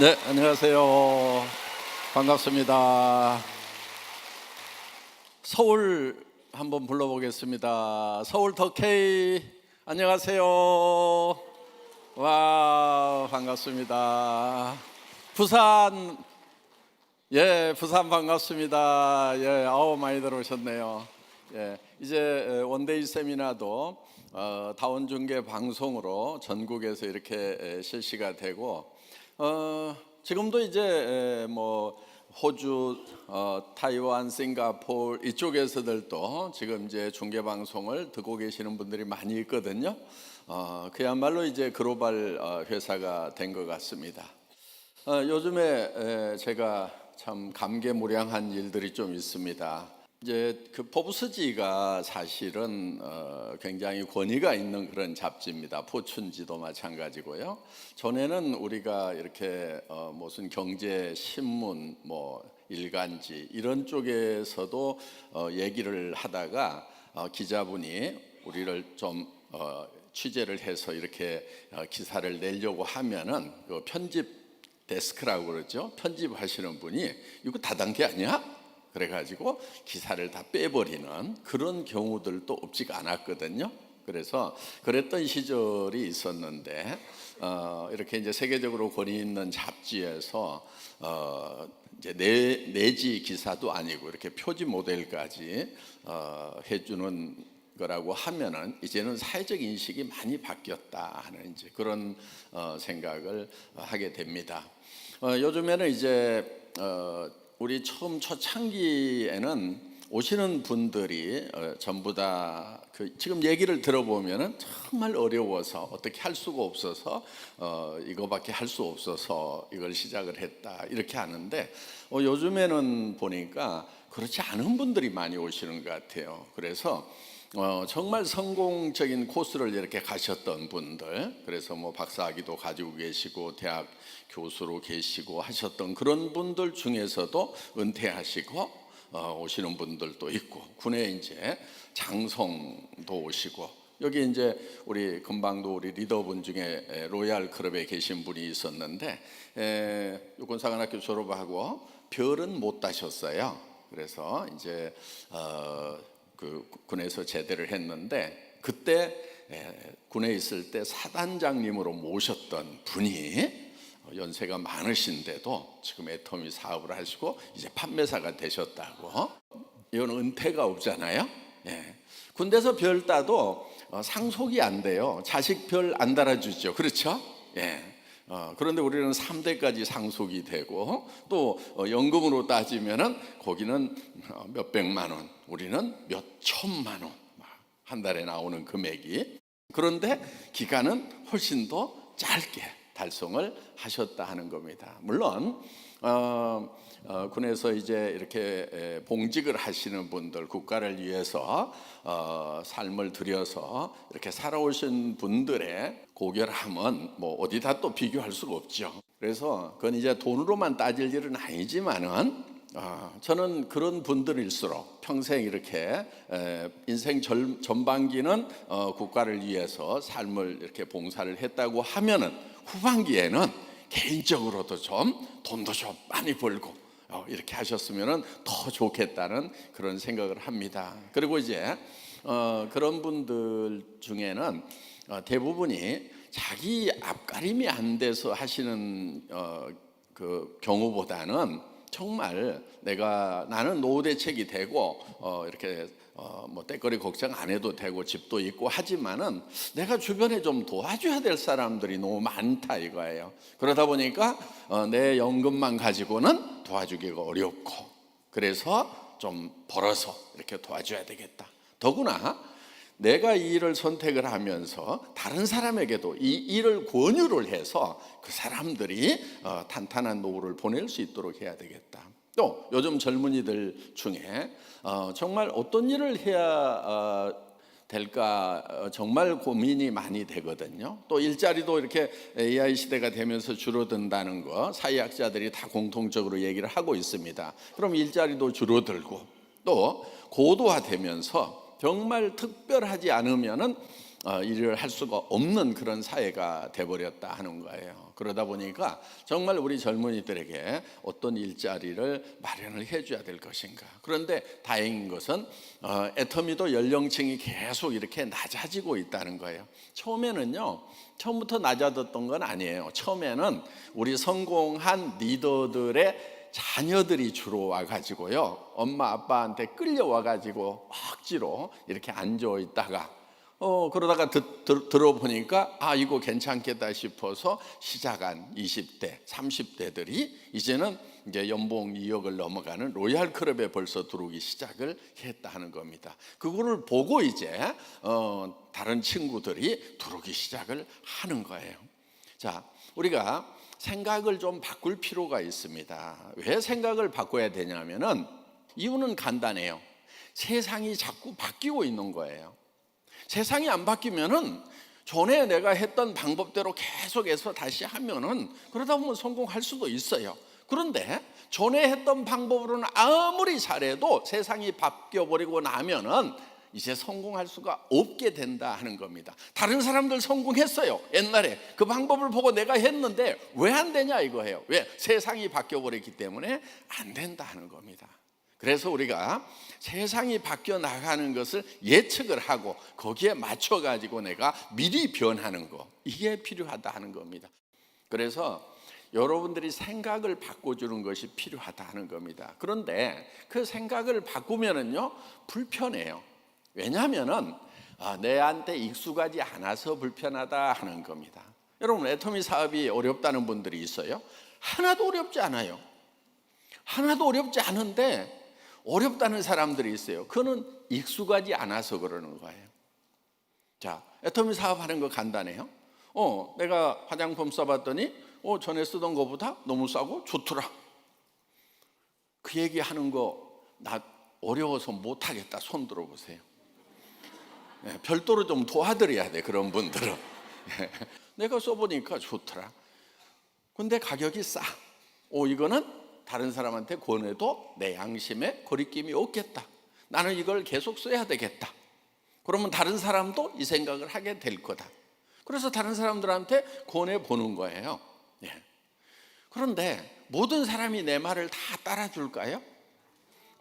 네, 안녕하세요. 반갑습니다. 서울 한번 불러보겠습니다. 서울 더케이 안녕하세요. 와, 반갑습니다. 부산, 부산 반갑습니다. 많이 들어오셨네요. 이제 원데이 세미나도 다원중계 방송으로 전국에서 이렇게 실시가 되고, 지금도 이제 호주, 타이완, 싱가포르 이쪽에서들도 지금 이제 중계 방송을 듣고 계시는 분들이 많이 있거든요. 그야말로 이제 글로벌 회사가 된 것 같습니다. 요즘에 제가 참 감개무량한 일들이 좀 있습니다. 이제 그 포브스지가 사실은 굉장히 권위가 있는 그런 잡지입니다. 포춘지도 마찬가지고요. 전에는 우리가 이렇게 무슨 경제 신문, 일간지 이런 쪽에서도 얘기를 하다가 기자분이 우리를 좀 취재를 해서 이렇게 기사를 내려고 하면은 그 편집 데스크라고 그러죠. 편집하시는 분이 이거 다단계 아니야? 그래가지고 기사를 다 빼버리는 그런 경우들도 없지가 않았거든요. 그래서 그랬던 시절이 있었는데 이렇게 이제 세계적으로 권위 있는 잡지에서 이제 내지 기사도 아니고 이렇게 표지 모델까지 해주는 거라고 하면은 이제는 사회적 인식이 많이 바뀌었다 하는 이제 그런 생각을 하게 됩니다. 요즘에는 이제 우리 처음 초창기에는 오시는 분들이 전부 다 지금 얘기를 들어보면은 정말 어려워서 어떻게 할 수가 없어서 이거밖에 할 수 없어서 이걸 시작을 했다 이렇게 하는데 요즘에는 보니까 그렇지 않은 분들이 많이 오시는 것 같아요. 그래서 정말 성공적인 코스를 이렇게 가셨던 분들, 그래서 박사학위도 가지고 계시고 대학 교수로 계시고 하셨던 그런 분들 중에서도 은퇴하시고 오시는 분들도 있고, 군에 이제 장성도 오시고, 여기 이제 우리 금방도 우리 리더분 중에 로얄 클럽에 계신 분이 있었는데 육군사관학교 졸업하고 별은 못 따셨어요. 그래서 이제 그 군에서 제대를 했는데, 그때 군에 있을 때 사단장님으로 모셨던 분이 연세가 많으신데도 지금 애터미 사업을 하시고 이제 판매사가 되셨다고. 이건 은퇴가 없잖아요. 군대에서 별 따도 상속이 안 돼요. 자식 별 안 달아주죠. 그렇죠? 그런데 우리는 3대까지 상속이 되고, 또 연금으로 따지면은 거기는 몇 백만 원, 우리는 몇 천만 원, 한 달에 나오는 금액이. 그런데 기간은 훨씬 더 짧게 달성을 하셨다 하는 겁니다. 물론 군에서 이제 이렇게 봉직을 하시는 분들, 국가를 위해서 삶을 들여서 이렇게 살아오신 분들의 고결함은 어디다 또 비교할 수가 없죠. 그래서 그건 이제 돈으로만 따질 일은 아니지만은 저는 그런 분들일수록 평생 이렇게 인생 전반기는 국가를 위해서 삶을 이렇게 봉사를 했다고 하면은 후반기에는 개인적으로도 좀 돈도 좀 많이 벌고 이렇게 하셨으면 더 좋겠다는 그런 생각을 합니다. 그리고 이제 그런 분들 중에는 대부분이 자기 앞가림이 안 돼서 하시는 그 경우보다는 정말 나는 노후 대책이 되고 이렇게 떼거리 걱정 안 해도 되고 집도 있고 하지만은 내가 주변에 좀 도와줘야 될 사람들이 너무 많다 이거예요. 그러다 보니까 내 연금만 가지고는 도와주기가 어렵고, 그래서 좀 벌어서 이렇게 도와줘야 되겠다. 더구나 내가 이 일을 선택을 하면서 다른 사람에게도 이 일을 권유를 해서 그 사람들이 탄탄한 노후를 보낼 수 있도록 해야 되겠다. 또 요즘 젊은이들 중에 정말 어떤 일을 해야 될까 정말 고민이 많이 되거든요. 또 일자리도 이렇게 AI 시대가 되면서 줄어든다는 거 사회학자들이 다 공통적으로 얘기를 하고 있습니다. 그럼 일자리도 줄어들고 또 고도화되면서 정말 특별하지 않으면은 일을 할 수가 없는 그런 사회가 돼버렸다 하는 거예요. 그러다 보니까 정말 우리 젊은이들에게 어떤 일자리를 마련을 해줘야 될 것인가. 그런데 다행인 것은 애터미도 연령층이 계속 이렇게 낮아지고 있다는 거예요. 처음부터 낮아졌던 건 아니에요. 처음에는 우리 성공한 리더들의 자녀들이 주로 와가지고요, 엄마 아빠한테 끌려와가지고 억지로 이렇게 앉아 있다가 그러다가 들어보니까 이거 괜찮겠다 싶어서 시작한 20대, 30대들이 이제는 이제 연봉 2억을 넘어가는 로얄 클럽에 벌써 들어오기 시작을 했다 하는 겁니다. 그거를 보고 이제 다른 친구들이 들어오기 시작을 하는 거예요. 자, 우리가 생각을 좀 바꿀 필요가 있습니다. 왜 생각을 바꿔야 되냐면은 이유는 간단해요. 세상이 자꾸 바뀌고 있는 거예요. 세상이 안 바뀌면은 전에 내가 했던 방법대로 계속해서 다시 하면은 그러다 보면 성공할 수도 있어요. 그런데 전에 했던 방법으로는 아무리 잘해도 세상이 바뀌어버리고 나면은 이제 성공할 수가 없게 된다 하는 겁니다. 다른 사람들 성공했어요. 옛날에 그 방법을 보고 내가 했는데 왜 안 되냐 이거예요. 왜? 세상이 바뀌어버렸기 때문에 안 된다 하는 겁니다. 그래서 우리가 세상이 바뀌어 나가는 것을 예측을 하고 거기에 맞춰 가지고 내가 미리 변하는 거, 이게 필요하다 하는 겁니다. 그래서 여러분들이 생각을 바꿔주는 것이 필요하다 하는 겁니다. 그런데 그 생각을 바꾸면은요 불편해요. 왜냐하면은 내한테 익숙하지 않아서 불편하다 하는 겁니다. 여러분, 애터미 사업이 어렵다는 분들이 있어요? 하나도 어렵지 않아요. 하나도 어렵지 않은데 어렵다는 사람들이 있어요. 그거는 익숙하지 않아서 그러는 거예요. 자, 애터미 사업하는 거 간단해요. 내가 화장품 써봤더니 전에 쓰던 거보다 너무 싸고 좋더라. 그 얘기하는 거 나 어려워서 못하겠다. 손 들어보세요. 별도로 좀 도와드려야 돼, 그런 분들은. 내가 써보니까 좋더라. 근데 가격이 싸. 이거는 다른 사람한테 권해도 내 양심에 거리낌이 없겠다. 나는 이걸 계속 써야 되겠다. 그러면 다른 사람도 이 생각을 하게 될 거다. 그래서 다른 사람들한테 권해보는 거예요. 그런데 모든 사람이 내 말을 다 따라줄까요?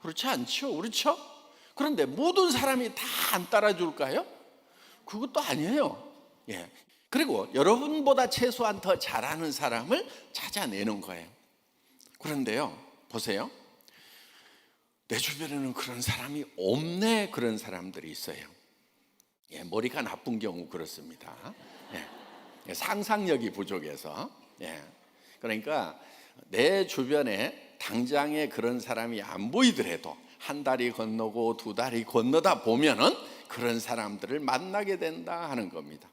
그렇지 않죠. 그렇죠? 그런데 모든 사람이 다 안 따라줄까요? 그것도 아니에요. 그리고 여러분보다 최소한 더 잘하는 사람을 찾아내는 거예요. 그런데요, 보세요. 내 주변에는 그런 사람이 없네, 그런 사람들이 있어요. 머리가 나쁜 경우 그렇습니다. 상상력이 부족해서. 그러니까 내 주변에 당장에 그런 사람이 안 보이더라도 한 달이 건너고 두 달이 건너다 보면은 그런 사람들을 만나게 된다 하는 겁니다.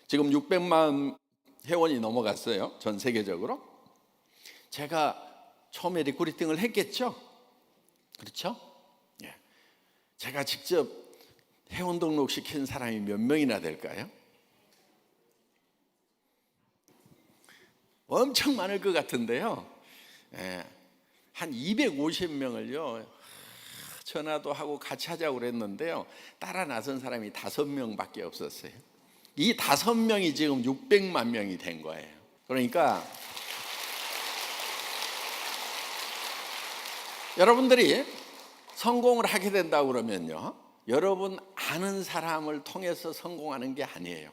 지금 600만 회원이 넘어갔어요, 전 세계적으로. 제가 처음에 리크루팅을 했겠죠? 그렇죠? 제가 직접 회원 등록시킨 사람이 몇 명이나 될까요? 엄청 많을 것 같은데요. 한 250명을요 전화도 하고 같이 하자고 그랬는데요, 따라 나선 사람이 5명밖에 없었어요. 이 5명이 지금 600만 명이 된 거예요. 그러니까 여러분들이 성공을 하게 된다고 그러면요, 여러분 아는 사람을 통해서 성공하는 게 아니에요.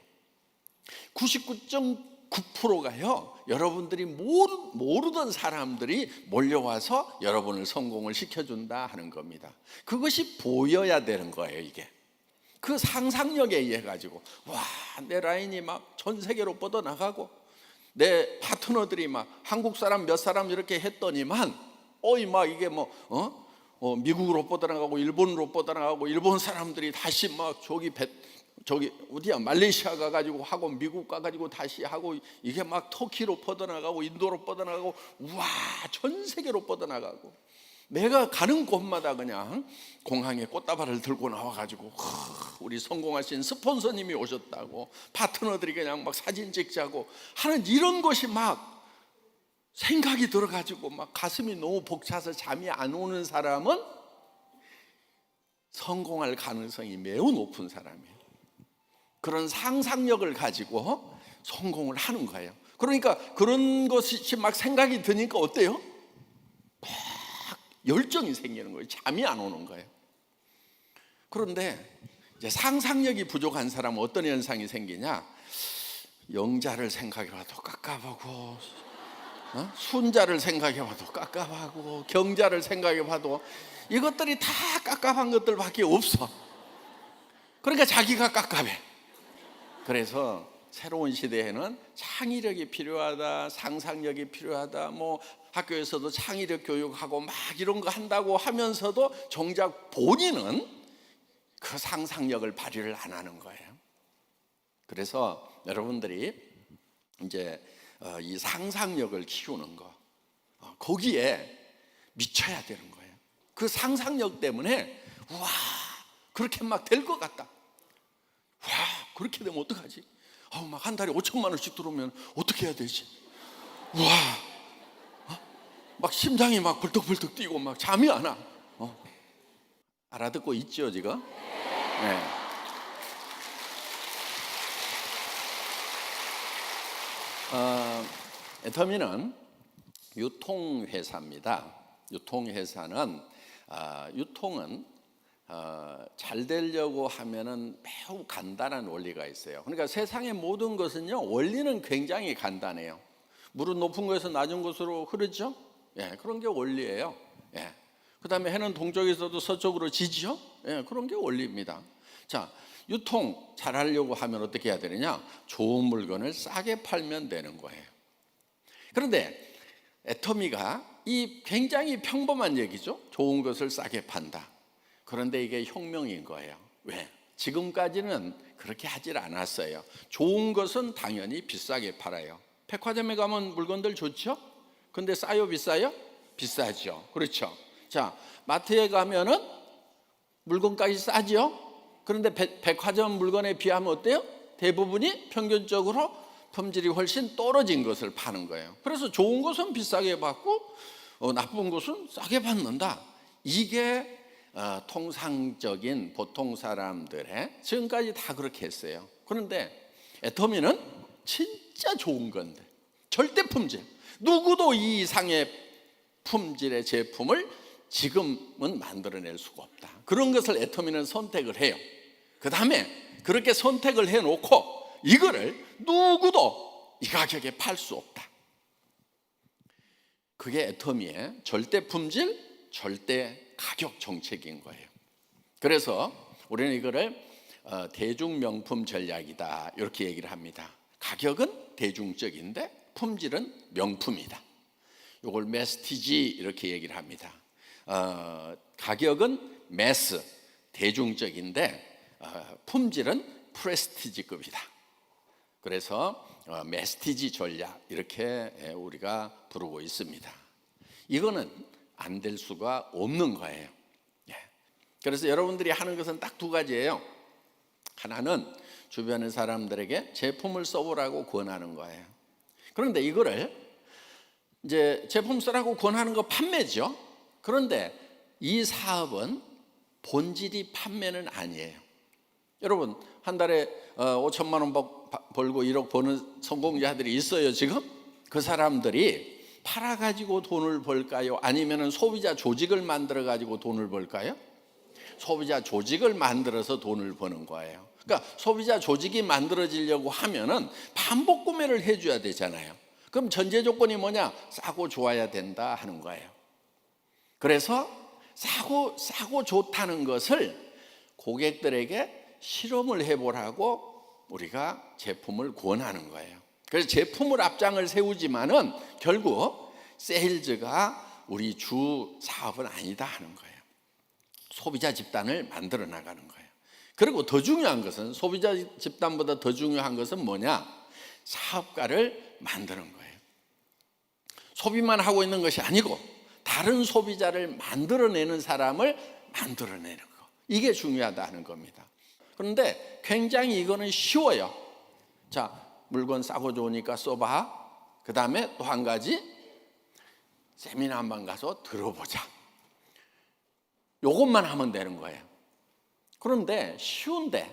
99.9%가요 여러분들이 모르던 사람들이 몰려와서 여러분을 성공을 시켜준다 하는 겁니다. 그것이 보여야 되는 거예요. 이게 그 상상력에 의해 가지고 내 라인이 막 전 세계로 뻗어나가고 내 파트너들이 막 한국 사람 몇 사람 이렇게 했더니만 막 이게 미국으로 뻗어나가고 일본으로 뻗어나가고 일본 사람들이 다시 막 저기 어디야 말레이시아 가가지고 하고 미국 가가지고 다시 하고 이게 막 터키로 뻗어나가고 인도로 뻗어나가고 전 세계로 뻗어나가고 내가 가는 곳마다 그냥 공항에 꽃다발을 들고 나와가지고 우리 성공하신 스폰서님이 오셨다고 파트너들이 그냥 막 사진 찍자고 하는 이런 것이 막 생각이 들어가지고 막 가슴이 너무 벅차서 잠이 안 오는 사람은 성공할 가능성이 매우 높은 사람이에요. 그런 상상력을 가지고 성공을 하는 거예요. 그러니까 그런 것이 막 생각이 드니까 어때요? 막 열정이 생기는 거예요. 잠이 안 오는 거예요. 그런데 이제 상상력이 부족한 사람은 어떤 현상이 생기냐? 영자를 생각해봐도 깝깝하고, 순자를 생각해봐도 깝깝하고, 경자를 생각해봐도 이것들이 다 깝깝한 것들밖에 없어. 그러니까 자기가 깝깝해. 그래서 새로운 시대에는 창의력이 필요하다, 상상력이 필요하다, 뭐 학교에서도 창의력 교육하고 막 이런 거 한다고 하면서도 정작 본인은 그 상상력을 발휘를 안 하는 거예요. 그래서 여러분들이 이제 이 상상력을 키우는 거, 거기에 미쳐야 되는 거예요. 그 상상력 때문에 와, 그렇게 막 될 것 같다. 와, 그렇게 되면 어떡하지? 막 한 달에 5천만 원씩 들어오면 어떻게 해야 되지? 와, 막 심장이 막 벌떡벌떡 뛰고 막 잠이 안 와. 알아듣고 있죠 지금? 네. 애터미는 유통회사입니다. 유통회사는 유통은 잘 되려고 하면은 매우 간단한 원리가 있어요. 그러니까 세상의 모든 것은요, 원리는 굉장히 간단해요. 물은 높은 곳에서 낮은 곳으로 흐르죠. 예, 그런 게 원리예요. 예. 그다음에 해는 동쪽에서도 서쪽으로 지죠. 예, 그런 게 원리입니다. 자, 유통 잘하려고 하면 어떻게 해야 되느냐? 좋은 물건을 싸게 팔면 되는 거예요. 그런데 애터미가 이 굉장히 평범한 얘기죠. 좋은 것을 싸게 판다. 그런데 이게 혁명인 거예요. 왜? 지금까지는 그렇게 하질 않았어요. 좋은 것은 당연히 비싸게 팔아요. 백화점에 가면 물건들 좋죠? 근데 싸요, 비싸요? 비싸죠. 그렇죠. 자, 마트에 가면은 물건까지 싸죠? 그런데 백화점 물건에 비하면 어때요? 대부분이 평균적으로 품질이 훨씬 떨어진 것을 파는 거예요. 그래서 좋은 것은 비싸게 받고 나쁜 것은 싸게 받는다. 이게 통상적인 보통 사람들의 지금까지 다 그렇게 했어요. 그런데 애터미는 진짜 좋은 건데 절대 품질, 누구도 이 이상의 품질의 제품을 지금은 만들어낼 수가 없다. 그런 것을 애터미는 선택을 해요. 그 다음에 그렇게 선택을 해놓고 이거를 누구도 이 가격에 팔 수 없다. 그게 애터미의 절대 품질, 절대 가격 정책인 거예요. 그래서 우리는 이거를 대중명품 전략이다 이렇게 얘기를 합니다. 가격은 대중적인데 품질은 명품이다. 이걸 메스티지 이렇게 얘기를 합니다. 가격은 매스, 대중적인데 품질은 프레스티지급이다. 그래서 메스티지 전략 이렇게 우리가 부르고 있습니다. 이거는 안 될 수가 없는 거예요. 그래서 여러분들이 하는 것은 딱 두 가지예요. 하나는 주변의 사람들에게 제품을 써보라고 권하는 거예요. 그런데 이거를 이제 제품 쓰라고 권하는 거 판매죠. 그런데 이 사업은 본질이 판매는 아니에요. 여러분 한 달에 5천만 원 벌고 1억 버는 성공자들이 있어요 지금? 그 사람들이 팔아가지고 돈을 벌까요? 아니면 소비자 조직을 만들어가지고 돈을 벌까요? 소비자 조직을 만들어서 돈을 버는 거예요. 그러니까 소비자 조직이 만들어지려고 하면은 반복 구매를 해줘야 되잖아요. 그럼 전제 조건이 뭐냐? 싸고 좋아야 된다 하는 거예요. 그래서 싸고 좋다는 것을 고객들에게 실험을 해보라고 우리가 제품을 권하는 거예요. 그래서 제품을 앞장을 세우지만은 결국 세일즈가 우리 주 사업은 아니다 하는 거예요. 소비자 집단을 만들어 나가는 거예요. 그리고 더 중요한 것은 소비자 집단보다 더 중요한 것은 뭐냐? 사업가를 만드는 거예요. 소비만 하고 있는 것이 아니고 다른 소비자를 만들어내는 사람을 만들어내는 거. 이게 중요하다는 겁니다. 그런데 굉장히 이거는 쉬워요. 자, 물건 싸고 좋으니까 써봐. 그 다음에 또 한 가지 세미나 한번 가서 들어보자. 요것만 하면 되는 거예요. 그런데 쉬운데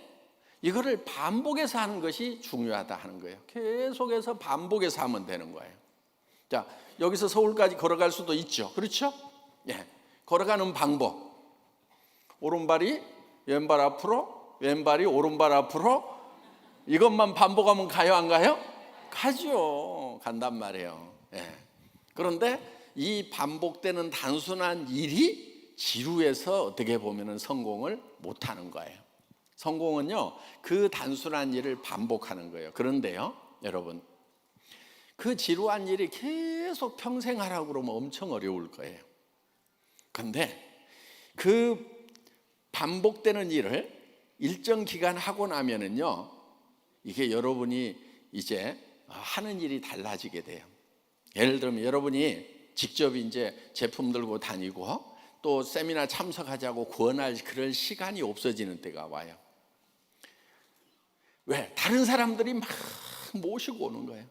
이거를 반복해서 하는 것이 중요하다 하는 거예요. 계속해서 반복해서 하면 되는 거예요. 자, 여기서 서울까지 걸어갈 수도 있죠. 그렇죠? 예. 걸어가는 방법. 오른발이 왼발 앞으로, 왼발이 오른발 앞으로, 이것만 반복하면 가요, 안 가요? 가죠. 간단 말이에요. 예. 그런데 이 반복되는 단순한 일이 지루해서 어떻게 보면 성공을 못 하는 거예요. 성공은요, 그 단순한 일을 반복하는 거예요. 그런데요, 여러분, 그 지루한 일이 계속 평생 하라고 그러면 엄청 어려울 거예요. 근데 그 반복되는 일을 일정 기간 하고 나면은요, 이게 여러분이 이제 하는 일이 달라지게 돼요. 예를 들면 여러분이 직접 이제 제품 들고 다니고 또 세미나 참석하자고 권할 그럴 시간이 없어지는 때가 와요. 왜? 다른 사람들이 막 모시고 오는 거예요.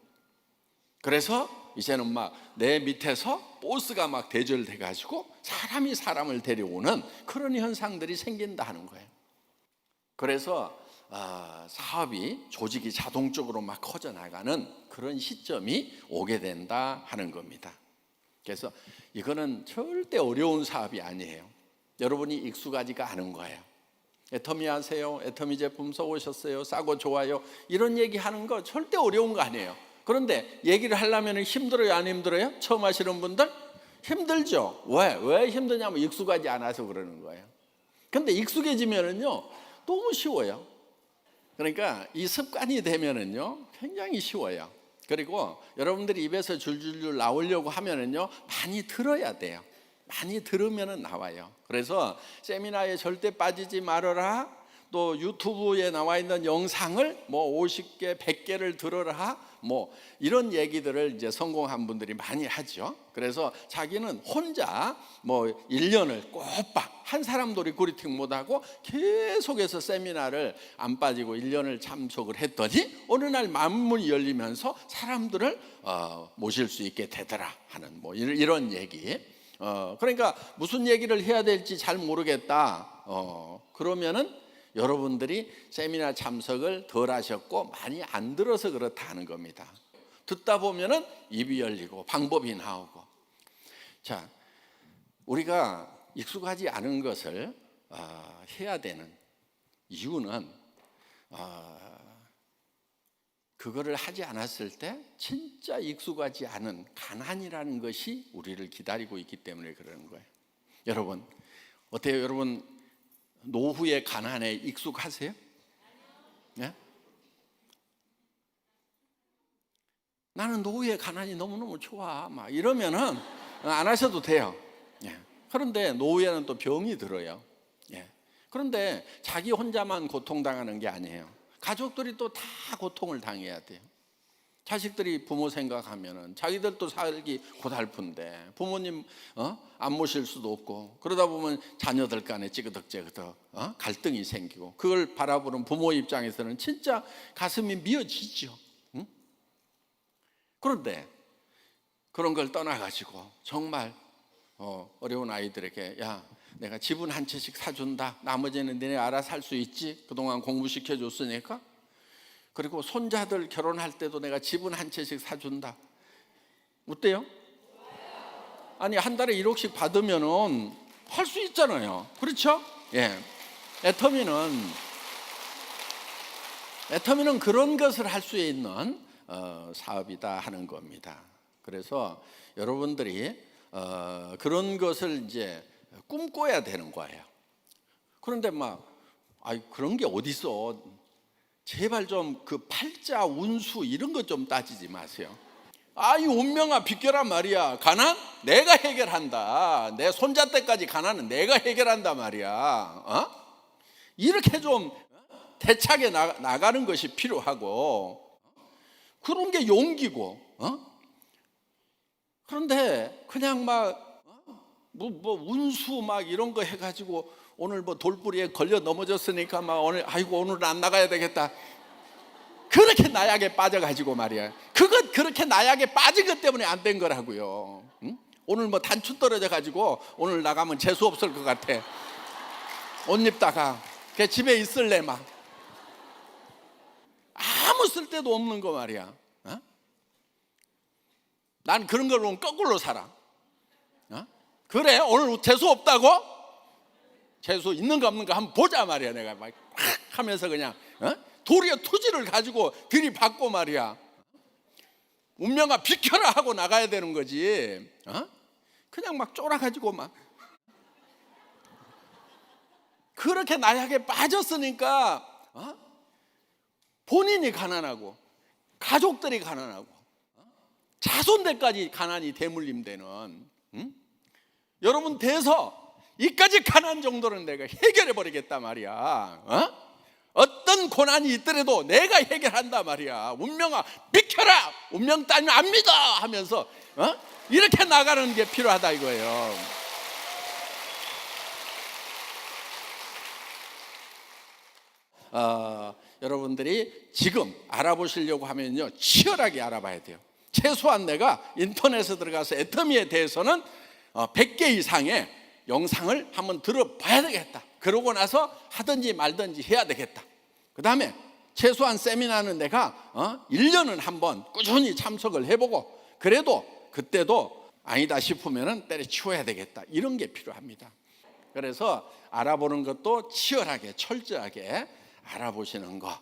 그래서 이제는 막 내 밑에서 보스가 막 대절돼 가지고 사람이 사람을 데려오는 그런 현상들이 생긴다 하는 거예요. 그래서 사업이, 조직이 자동적으로 막 커져 나가는 그런 시점이 오게 된다 하는 겁니다. 그래서 이거는 절대 어려운 사업이 아니에요. 여러분이 익숙하지가 않은 거예요. 애터미 하세요, 애터미 제품 써오셨어요, 싸고 좋아요, 이런 얘기하는 거 절대 어려운 거 아니에요. 그런데 얘기를 하려면 힘들어요, 안 힘들어요? 처음 하시는 분들 힘들죠. 왜 힘드냐면 익숙하지 않아서 그러는 거예요. 근데 익숙해지면은요 너무 쉬워요. 그러니까 이 습관이 되면은요 굉장히 쉬워요. 그리고 여러분들이 입에서 줄줄줄 나오려고 하면은요 많이 들어야 돼요. 많이 들으면은 나와요. 그래서 세미나에 절대 빠지지 말아라, 또 유튜브에 나와 있는 영상을 뭐 50개, 100개를 들어라, 뭐 이런 얘기들을 이제 성공한 분들이 많이 하죠. 그래서 자기는 혼자 뭐 1년을 꼬박 한 사람도 리크루팅 못하고 계속해서 세미나를 안 빠지고 1년을 참석을 했더니 어느 날 만문이 열리면서 사람들을 모실 수 있게 되더라 하는 뭐 이런 얘기. 그러니까 무슨 얘기를 해야 될지 잘 모르겠다. 그러면은 여러분들이 세미나 참석을 덜 하셨고 많이 안 들어서 그렇다는 겁니다. 듣다 보면은 입이 열리고 방법이 나오고. 자, 우리가 익숙하지 않은 것을 해야 되는 이유는 그거를 하지 않았을 때 진짜 익숙하지 않은 가난이라는 것이 우리를 기다리고 있기 때문에 그러는 거예요. 여러분 어때요? 여러분 노후의 가난에 익숙하세요? 네? 나는 노후의 가난이 너무너무 좋아 막 이러면은 안 하셔도 돼요. 예. 그런데 노후에는 또 병이 들어요. 예. 그런데 자기 혼자만 고통당하는 게 아니에요. 가족들이 또 다 고통을 당해야 돼요. 자식들이 부모 생각하면은 자기들도 살기 고달픈데 부모님 안 모실 수도 없고, 그러다 보면 자녀들 간에 찌그덕찌그덕 갈등이 생기고, 그걸 바라보는 부모 입장에서는 진짜 가슴이 미어지죠. 응? 그런데 그런 걸 떠나가지고 정말 어려운 아이들에게 야, 내가 집은 한 채씩 사준다, 나머지는 너네 알아서 할 수 있지, 그동안 공부시켜줬으니까. 그리고 손자들 결혼할 때도 내가 집은 한 채씩 사준다. 어때요? 아니 한 달에 1억씩 받으면은 할 수 있잖아요. 그렇죠? 예. 애터미는 그런 것을 할 수 있는 사업이다 하는 겁니다. 그래서 여러분들이 그런 것을 이제 꿈꿔야 되는 거예요. 그런데 그런 게 어디 있어? 제발 좀 그 팔자, 운수 이런 것 좀 따지지 마세요. 이 운명아 비켜란 말이야. 가난? 내가 해결한다. 내 손자 때까지 가난은 내가 해결한다 말이야. 이렇게 좀 대차게 나가는 것이 필요하고, 그런 게 용기고. 그런데 그냥 운수 이런 거 해가지고 오늘 돌부리에 걸려 넘어졌으니까 오늘은 안 나가야 되겠다. 그렇게 나약에 빠져가지고 말이야. 그렇게 나약에 빠진 것 때문에 안 된 거라고요. 응? 오늘 단추 떨어져가지고 오늘 나가면 재수 없을 것 같아. 옷 입다가 그냥 집에 있을래 때도 없는 거 말이야. 어? 난 그런 걸 보면 거꾸로 살아. 어? 그래 오늘 재수 없다고? 재수 있는가 없는가 한번 보자 말이야. 내가 막 하면서 그냥 도리어 투지를 가지고 들이받고 말이야. 운명아 비켜라 하고 나가야 되는 거지. 그냥 막 쫄아가지고 막 그렇게 나약에 빠졌으니까 본인이 가난하고 가족들이 가난하고 자손들까지 가난이 대물림되는 여러분 돼서 이까지 가난 정도는 내가 해결해 버리겠다 말이야. 어떤 고난이 있더라도 내가 해결한다 말이야. 운명아 비켜라, 운명 따위는 안 믿어 하면서 이렇게 나가는 게 필요하다 이거예요. 여러분들이 지금 알아보시려고 하면요 치열하게 알아봐야 돼요. 최소한 내가 인터넷에 들어가서 애터미에 대해서는 100개 이상의 영상을 한번 들어봐야 되겠다. 그러고 나서 하든지 말든지 해야 되겠다. 그 다음에 최소한 세미나는 내가 1년은 한번 꾸준히 참석을 해보고 그래도 그때도 아니다 싶으면 때려치워야 되겠다. 이런 게 필요합니다. 그래서 알아보는 것도 치열하게 철저하게 알아보시는 거,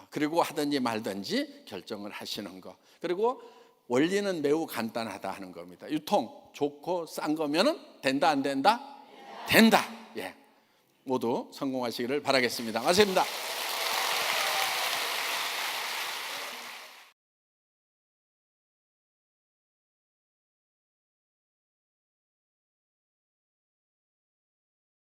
그리고 하든지 말든지 결정을 하시는 거, 그리고 원리는 매우 간단하다 하는 겁니다. 유통 좋고 싼 거면은 된다 안 된다? 된다. 예, 모두 성공하시기를 바라겠습니다. 맞습니다.